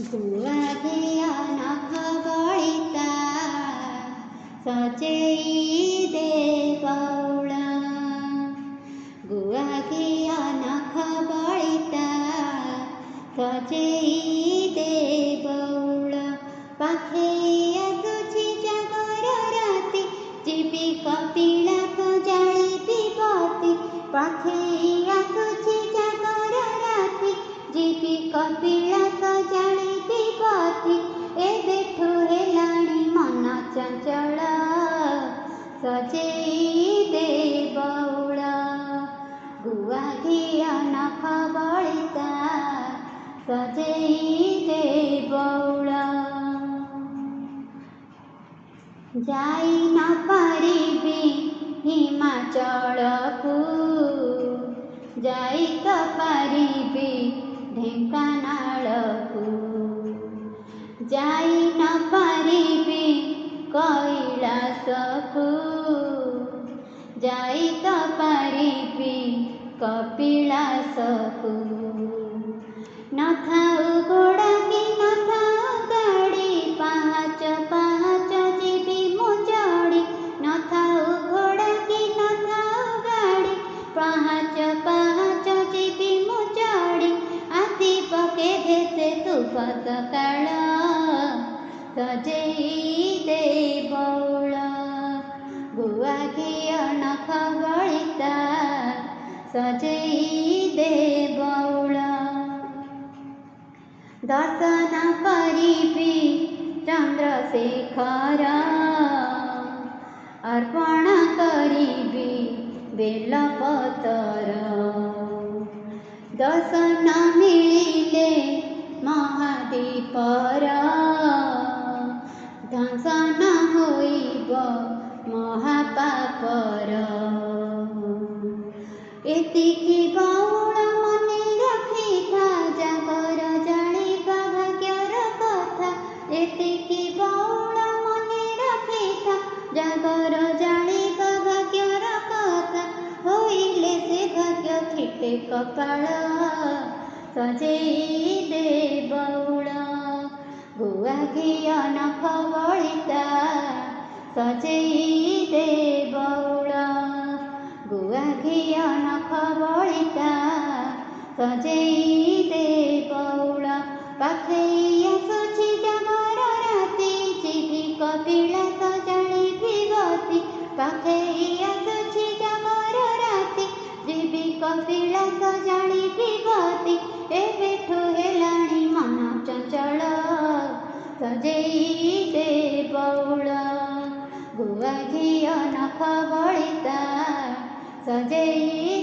गुआघिया नख बଳିता सजेई दे बौला गुआघिया नख बଳିता सजेई दे बौला पाखेया तुझी जागर राती जीवी कपिला जाली पिबती पाखेया तुझी जागर राती जीवी कपिला जाली पिबती एबेठु हेलाणी मन चंचल सजेई दे बौला गुआघिया नख बଳିता सजेई दे बौला जाई न पारिबी हिमाचलकू जाई तो पारिबी ढेंकानालकू जाई न पारिबी कैलासकू जाई तो पारिबी कपिलासकू न थाऊ घोड़ा कि न थाऊ गाड़ी पाहाच पाहाच जीवी मु चढ़ी न थाऊ घोड़ा कि न थाऊ गाड़ी पाहाच पाहाच जीवी मु चढ़ी आती पके देते तुफत काल सजेई दे बौला गुआघिया नख बଳିता सजेई दे बौला दर्शन करिबी चंद्रशेखर अर्पण करिबी बेलपतर दर्शन मिलिले महादीपर ध्वंसन होइब महापापर एतिकी बौला मने रखिथा जागर जानिबा भाग्यर कथा एतिकी बौला मने रखिथा जागर जानिबा भाग्यर कथा होइले से भाग्य फिटे कपाल सजेई दे बौला गुआघिया नख बଳିता सजेई दे बौला गुआघिया नख बଳିता सजेई दे बौला पाखेया सुछि जागर राती जीवी कपिला जाली पिबती पाखेया सुछि जागर राती जीवी कपिला जाली पिबती एबेठु हेलाणी मन चंचल सजेई दे बौला गुआघिया नख बଳିता सजेई